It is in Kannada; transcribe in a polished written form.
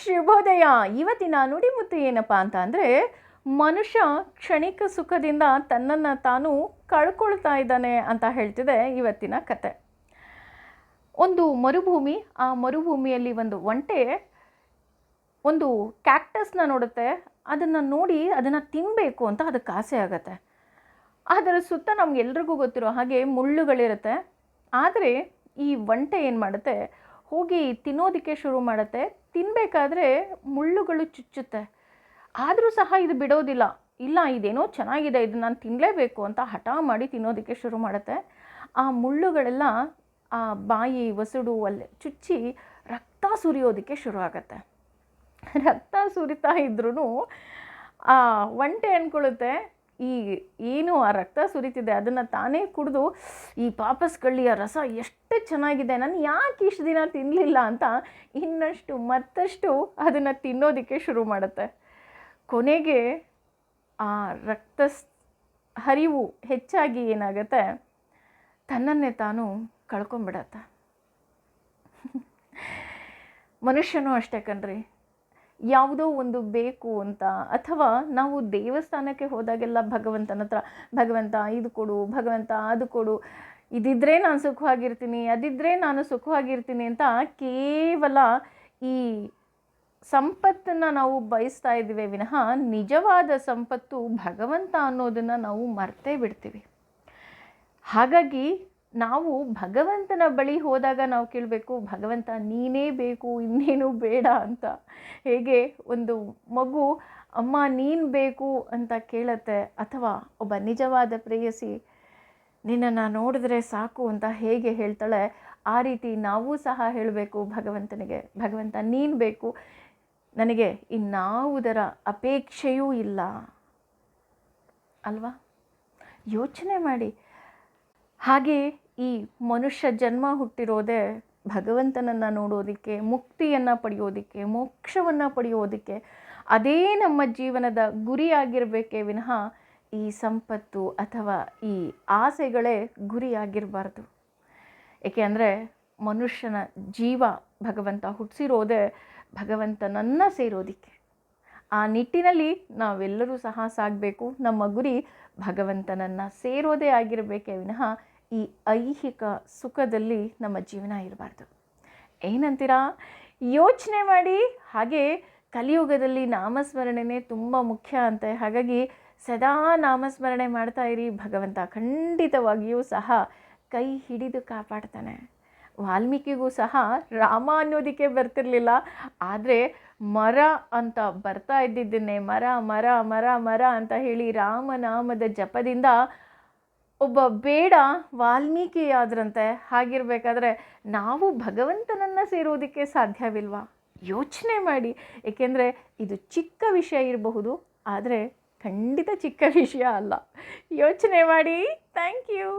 ಶುಭೋದಯ. ಇವತ್ತಿನ ನುಡಿಮುತ್ತು ಏನಪ್ಪ ಅಂತ ಅಂದರೆ, ಮನುಷ್ಯ ಕ್ಷಣಿಕ ಸುಖದಿಂದ ತನ್ನನ್ನು ತಾನು ಕಳ್ಕೊಳ್ತಾ ಇದ್ದಾನೆ ಅಂತ ಹೇಳ್ತಿದೆ ಇವತ್ತಿನ ಕತೆ. ಒಂದು ಮರುಭೂಮಿ, ಆ ಮರುಭೂಮಿಯಲ್ಲಿ ಒಂದು ಒಂಟೆ ಒಂದು ಕ್ಯಾಕ್ಟಸ್ನ ನೋಡುತ್ತೆ. ಅದನ್ನು ನೋಡಿ ಅದನ್ನು ತಿನ್ನಬೇಕು ಅಂತ ಅದಕ್ಕೆ ಆಸೆ ಆಗುತ್ತೆ. ಅದರ ಸುತ್ತ ನಮಗೆಲ್ರಿಗೂ ಗೊತ್ತಿರೋ ಹಾಗೆ ಮುಳ್ಳುಗಳಿರುತ್ತೆ. ಆದರೆ ಈ ಒಂಟೆ ಏನು ಮಾಡುತ್ತೆ, ಹೋಗಿ ತಿನ್ನೋದಕ್ಕೆ ಶುರು ಮಾಡುತ್ತೆ. ತಿನ್ನಬೇಕಾದ್ರೆ ಮುಳ್ಳುಗಳು ಚುಚ್ಚುತ್ತೆ. ಆದರೂ ಸಹ ಇದು ಬಿಡೋದಿಲ್ಲ. ಇಲ್ಲ, ಇದೇನೋ ಚೆನ್ನಾಗಿದೆ, ಇದು ನಾನು ತಿನ್ನಲೇಬೇಕು ಅಂತ ಹಠ ಮಾಡಿ ತಿನ್ನೋದಕ್ಕೆ ಶುರು ಮಾಡುತ್ತೆ. ಆ ಮುಳ್ಳುಗಳೆಲ್ಲ ಆ ಬಾಯಿ ವಸುಡು ಅಲ್ಲಿ ಚುಚ್ಚಿ ರಕ್ತ ಸುರಿಯೋದಕ್ಕೆ ಶುರು ಆಗುತ್ತೆ. ರಕ್ತ ಸುರಿತಾ ಇದ್ರೂ ಆ ಒಂಟೆ ಅಂದ್ಕೊಳ್ಳುತ್ತೆ, ಈ ಏನು ಆ ರಕ್ತ ಸುರಿತಿದೆ ಅದನ್ನು ತಾನೇ ಕುಡಿದು ಈ ಪಾಪಸ್ಕಳ್ಳಿಯ ರಸ ಎಷ್ಟು ಚೆನ್ನಾಗಿದೆ, ನಾನು ಯಾಕೆ ಇಷ್ಟು ದಿನ ತಿನ್ನಲಿಲ್ಲ ಅಂತ ಇನ್ನಷ್ಟು ಮತ್ತಷ್ಟು ಅದನ್ನು ತಿನ್ನೋದಕ್ಕೆ ಶುರು ಮಾಡುತ್ತೆ. ಕೊನೆಗೆ ಆ ರಕ್ತ ಹರಿವು ಹೆಚ್ಚಾಗಿ ಏನಾಗುತ್ತೆ, ತನ್ನನ್ನೇ ತಾನು ಕಳ್ಕೊಂಬಿಡತ್ತೆ. ಮನುಷ್ಯನೂ ಅಷ್ಟೇ ಕಣ್ರಿ. ಯಾವುದೋ ಒಂದು ಬೇಕು ಅಂತ, ಅಥವಾ ನಾವು ದೇವಸ್ಥಾನಕ್ಕೆ ಹೋದಾಗೆಲ್ಲ ಭಗವಂತನ ಹತ್ರ, ಭಗವಂತ ಇದು ಕೊಡು, ಭಗವಂತ ಅದು ಕೊಡು, ಇದಿದ್ದರೆ ನಾನು ಸುಖವಾಗಿರ್ತೀನಿ, ಅದಿದ್ದರೆ ನಾನು ಸುಖವಾಗಿರ್ತೀನಿ ಅಂತ ಕೇವಲ ಈ ಸಂಪತ್ತನ್ನು ನಾವು ಬಯಸ್ತಾ ಇದ್ದೀವಿ ವಿನಃ ನಿಜವಾದ ಸಂಪತ್ತು ಭಗವಂತ ಅನ್ನೋದನ್ನು ನಾವು ಮರ್ತೇ ಬಿಡ್ತೀವಿ. ಹಾಗಾಗಿ ನಾವು ಭಗವಂತನ ಬಳಿ ಹೋದಾಗ ನಾವು ಕೇಳಬೇಕು, ಭಗವಂತ ನೀನೇ ಬೇಕು, ಇನ್ನೇನು ಬೇಡ ಅಂತ. ಹೇಗೆ ಒಂದು ಮಗು ಅಮ್ಮ ನೀನು ಬೇಕು ಅಂತ ಕೇಳುತ್ತೆ, ಅಥವಾ ಒಬ್ಬ ನಿಜವಾದ ಪ್ರೇಯಸಿ ನಿನ್ನನ್ನು ನೋಡಿದ್ರೆ ಸಾಕು ಅಂತ ಹೇಗೆ ಹೇಳ್ತಾಳೆ, ಆ ರೀತಿ ನಾವು ಸಹ ಹೇಳಬೇಕು ಭಗವಂತನಿಗೆ, ಭಗವಂತ ನೀನು ಬೇಕು, ನನಗೆ ಇನ್ನಾವುದರ ಅಪೇಕ್ಷೆಯೂ ಇಲ್ಲ ಅಲ್ವಾ? ಯೋಚನೆ ಮಾಡಿ. ಹಾಗೆ ಈ ಮನುಷ್ಯ ಜನ್ಮ ಹುಟ್ಟಿರೋದೇ ಭಗವಂತನನ್ನು ನೋಡೋದಕ್ಕೆ, ಮುಕ್ತಿಯನ್ನು ಪಡೆಯೋದಕ್ಕೆ, ಮೋಕ್ಷವನ್ನು ಪಡೆಯೋದಕ್ಕೆ. ಅದೇ ನಮ್ಮ ಜೀವನದ ಗುರಿಯಾಗಿರಬೇಕೇ ವಿನಃ ಈ ಸಂಪತ್ತು ಅಥವಾ ಈ ಆಸೆಗಳೇ ಗುರಿಯಾಗಿರಬಾರ್ದು. ಏಕೆ ಅಂದರೆ ಮನುಷ್ಯನ ಜೀವ ಭಗವಂತ ಹುಟ್ಟಿಸಿರೋದೇ ಭಗವಂತನನ್ನು ಸೇರೋದಕ್ಕೆ. ಆ ನಿಟ್ಟಿನಲ್ಲಿ ನಾವೆಲ್ಲರೂ ಸಹ ಸಾಗಬೇಕು. ನಮ್ಮ ಗುರಿ ಭಗವಂತನನ್ನು ಸೇರೋದೇ ಆಗಿರಬೇಕೇ ವಿನಃ ಈ ಐಹಿಕ ಸುಖದಲ್ಲಿ ನಮ್ಮ ಜೀವನ ಇರಬಾರ್ದು. ಏನಂತೀರಾ? ಯೋಚನೆ ಮಾಡಿ. ಹಾಗೆ ಕಲಿಯುಗದಲ್ಲಿ ನಾಮಸ್ಮರಣೆನೇ ತುಂಬ ಮುಖ್ಯ ಅಂತೆ. ಹಾಗಾಗಿ ಸದಾ ನಾಮಸ್ಮರಣೆ ಮಾಡ್ತಾ ಇರಿ. ಭಗವಂತ ಖಂಡಿತವಾಗಿಯೂ ಸಹ ಕೈ ಹಿಡಿದು ಕಾಪಾಡ್ತಾನೆ. ವಾಲ್ಮೀಕಿಗೂ ಸಹ ರಾಮ ಅನ್ನೋದಕ್ಕೆ ಬರ್ತಿರ್ಲಿಲ್ಲ, ಆದರೆ ಮರ ಅಂತ ಬರ್ತಾ ಇದ್ದಿದ್ದನ್ನೇ ಮರ ಮರ ಮರ ಮರ ಅಂತ ಹೇಳಿ ರಾಮನಾಮದ ಜಪದಿಂದ ಒಬ್ಬ ಬೇಡ ವಾಲ್ಮೀಕಿ ಆದ್ರಂತೆ. ಹಾಗಿರಬೇಕಾದ್ರೆ ನಾವು ಭಗವಂತನನ್ನು ಸೇರೋದಕ್ಕೆ ಸಾಧ್ಯವಿಲ್ವಾ? ಯೋಚನೆ ಮಾಡಿ. ಏಕೆಂದರೆ ಇದು ಚಿಕ್ಕ ವಿಷಯ ಇರಬಹುದು, ಆದರೆ ಖಂಡಿತ ಚಿಕ್ಕ ವಿಷಯ ಅಲ್ಲ. ಯೋಚನೆ ಮಾಡಿ. Thank you.